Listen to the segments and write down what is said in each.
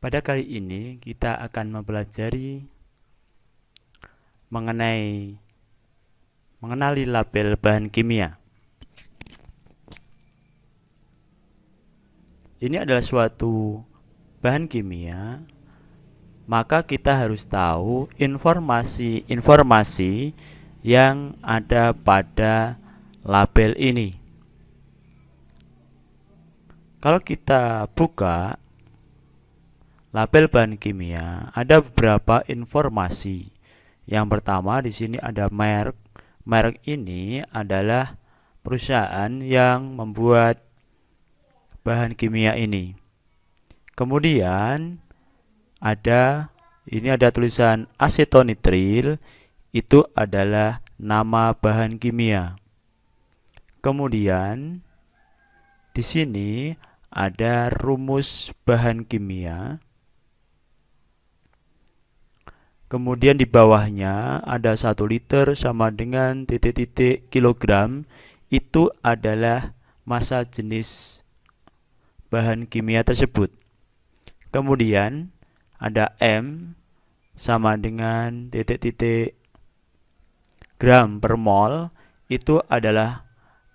Pada kali ini kita akan mempelajari mengenali label bahan kimia. Ini adalah suatu bahan kimia, maka kita harus tahu informasi-informasi yang ada pada label ini. Kalau kita buka label bahan kimia, ada beberapa informasi. Yang pertama di sini ada merek. Merek ini adalah perusahaan yang membuat bahan kimia ini. Kemudian ada tulisan asetonitril, itu adalah nama bahan kimia. Kemudian di sini ada rumus bahan kimia. Kemudian di bawahnya ada 1 liter sama dengan titik-titik kilogram. Itu adalah massa jenis bahan kimia tersebut. Kemudian ada M sama dengan titik-titik gram per mol. Itu adalah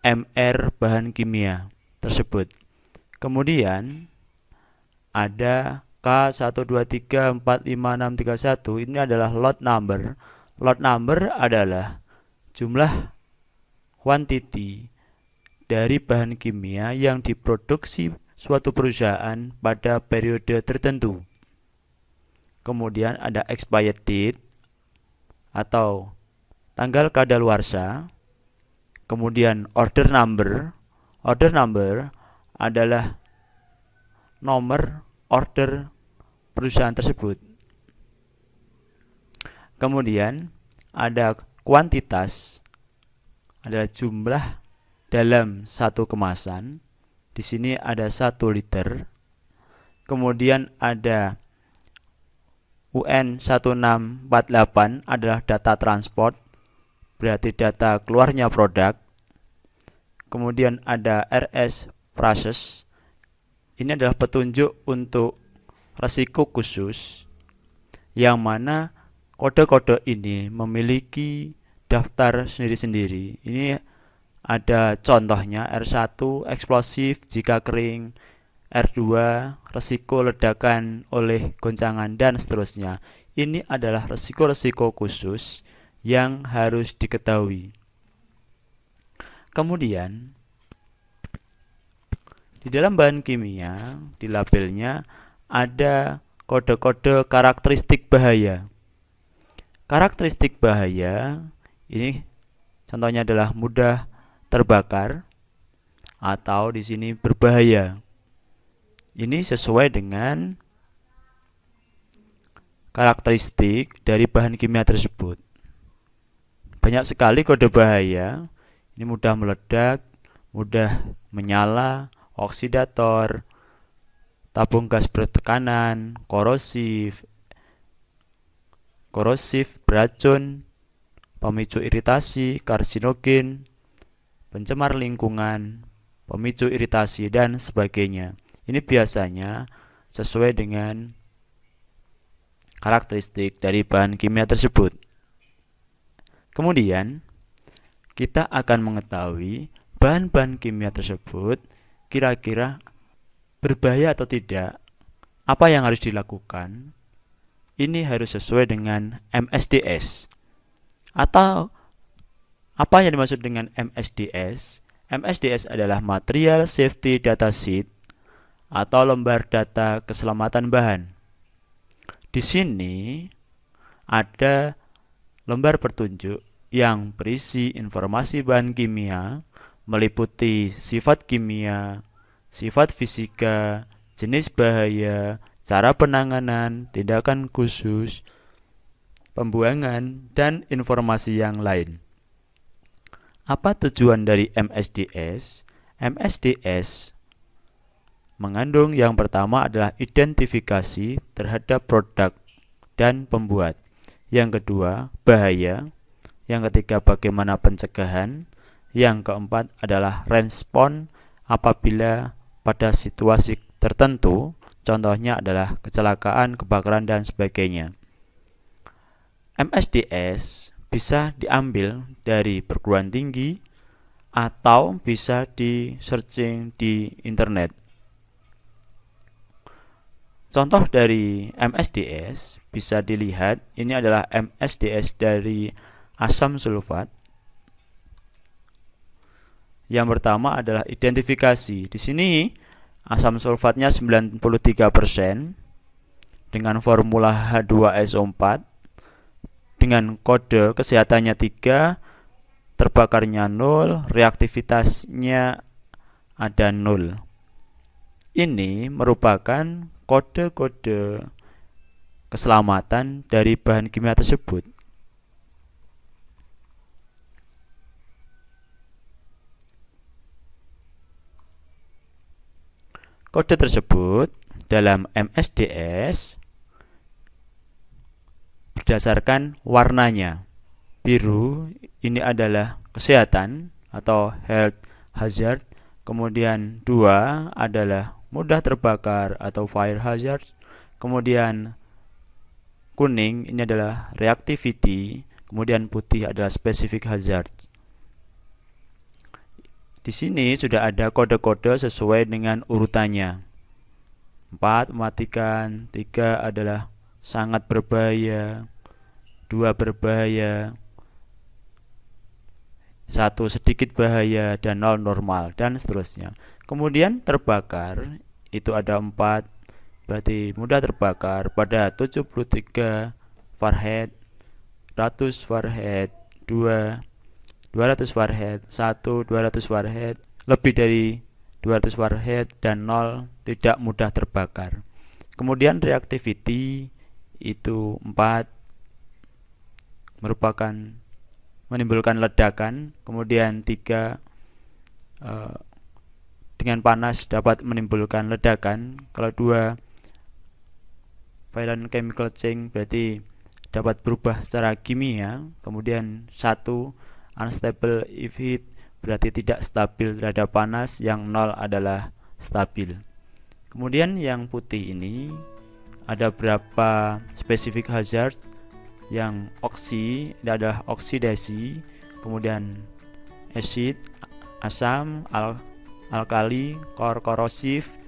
MR bahan kimia tersebut. Kemudian ada K1234561, ini adalah lot number. Lot number adalah jumlah quantity dari bahan kimia yang diproduksi suatu perusahaan pada periode tertentu. Kemudian ada expired date atau tanggal kadaluarsa. Kemudian order number. Order number adalah nomor order perusahaan tersebut. Kemudian ada kuantitas, adalah jumlah dalam satu kemasan. Di sini ada 1 liter. Kemudian ada UN 1648 adalah data transport, berarti data keluarnya produk. Kemudian ada RS process. Ini adalah petunjuk untuk resiko khusus, yang mana kode-kode ini memiliki daftar sendiri-sendiri. Ini ada contohnya: R1 eksplosif jika kering, R2 resiko ledakan oleh goncangan, dan seterusnya. Ini adalah resiko-resiko khusus yang harus diketahui. Kemudian di dalam bahan kimia, di labelnya ada kode-kode karakteristik bahaya. Karakteristik bahaya ini contohnya adalah mudah terbakar atau di sini berbahaya. Ini sesuai dengan karakteristik dari bahan kimia tersebut. Banyak sekali kode bahaya. Ini mudah meledak, mudah menyala, oksidator, tabung gas bertekanan, korosif, beracun, pemicu iritasi, karsinogen, pencemar lingkungan, pemicu iritasi, dan sebagainya. Ini biasanya sesuai dengan karakteristik dari bahan kimia tersebut. Kemudian kita akan mengetahui bahan-bahan kimia tersebut kira-kira berbahaya atau tidak. Apa yang harus dilakukan? Ini harus sesuai dengan MSDS. Atau apa yang dimaksud dengan MSDS? MSDS adalah Material Safety Data Sheet atau lembar data keselamatan bahan. Di sini ada lembar petunjuk yang berisi informasi bahan kimia, meliputi sifat kimia, sifat fisika, jenis bahaya, cara penanganan, tindakan khusus, pembuangan, dan informasi yang lain. Apa tujuan dari MSDS? MSDS mengandung yang pertama adalah identifikasi terhadap produk dan pembuat. Yang kedua, bahaya. Yang ketiga, bagaimana pencegahan. Yang keempat adalah respon apabila pada situasi tertentu contohnya adalah kecelakaan, kebakaran, dan sebagainya. MSDS bisa diambil dari perguruan tinggi atau bisa di searching di internet. Contoh dari MSDS bisa dilihat, ini adalah MSDS dari asam sulfat. Yang pertama adalah identifikasi. Di sini asam sulfatnya 93% dengan formula H2SO4 dengan kode kesehatannya 3, terbakarnya 0, reaktivitasnya ada 0. Ini merupakan kode-kode keselamatan dari bahan kimia tersebut. Kode tersebut dalam MSDS berdasarkan warnanya. Biru ini adalah kesehatan atau health hazard. Kemudian 2 adalah mudah terbakar atau fire hazard. Kemudian kuning ini adalah reactivity. Kemudian putih adalah specific hazard. Di sini sudah ada kode-kode sesuai dengan urutannya. 4 mematikan, 3 adalah sangat berbahaya, 2 berbahaya, 1 sedikit bahaya, dan 0 normal, dan seterusnya. Kemudian terbakar itu ada 4, berarti mudah terbakar pada 73 Fahrenheit, 100 Fahrenheit, 2 200 Fahrenheit, 1 200 Fahrenheit, lebih dari 200 Fahrenheit, dan 0 tidak mudah terbakar. Kemudian reactivity itu 4 merupakan menimbulkan ledakan. Kemudian 3 dengan panas dapat menimbulkan ledakan. Kalau 2 violent chemical change berarti dapat berubah secara kimia. Kemudian 1 unstable if heat berarti tidak stabil terhadap panas. Yang 0 adalah stabil. Kemudian yang putih ini ada berapa specific hazard. Yang oksi adalah oksidasi, kemudian acid, asam, alkali, korosif,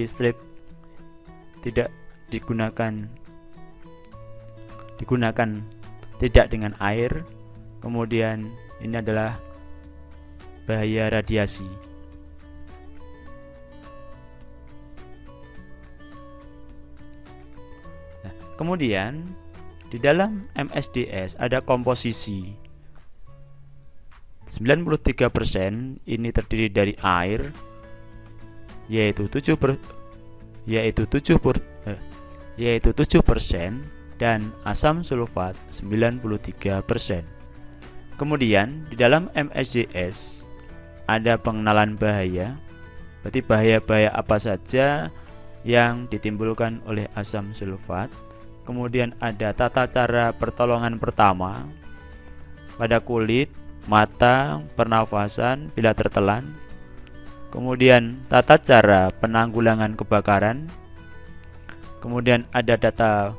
strip tidak digunakan tidak dengan air. Kemudian ini adalah bahaya radiasi. Nah, kemudian di dalam MSDS ada komposisi. 93% ini terdiri dari air, yaitu 7%, dan asam sulfat 93%. Kemudian di dalam MSDS ada pengenalan bahaya, berarti bahaya-bahaya apa saja yang ditimbulkan oleh asam sulfat. Kemudian ada tata cara pertolongan pertama pada kulit, mata, pernafasan bila tertelan. Kemudian tata cara penanggulangan kebakaran. Kemudian ada data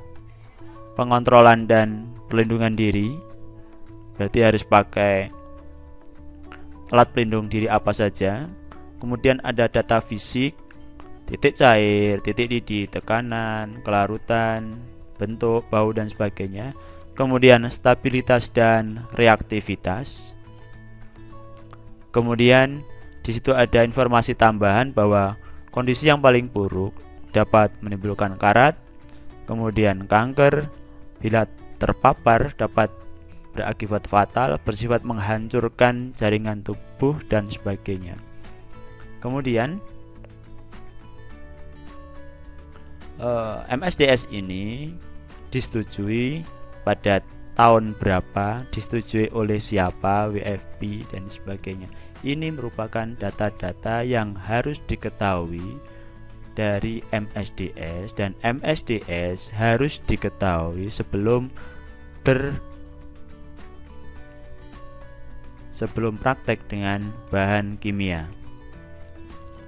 pengontrolan dan perlindungan diri, berarti harus pakai alat pelindung diri apa saja. Kemudian ada data fisik, titik cair, titik didih, tekanan, kelarutan, bentuk, bau, dan sebagainya. Kemudian stabilitas dan reaktivitas. Kemudian di situ ada informasi tambahan bahwa kondisi yang paling buruk dapat menimbulkan karat, kemudian kanker, bila terpapar dapat berakibat fatal, bersifat menghancurkan jaringan tubuh, dan sebagainya. Kemudian MSDS ini disetujui pada tahun berapa, disetujui oleh siapa, WFP, dan sebagainya. Ini merupakan data-data yang harus diketahui dari MSDS, dan MSDS harus diketahui sebelum praktek dengan bahan kimia.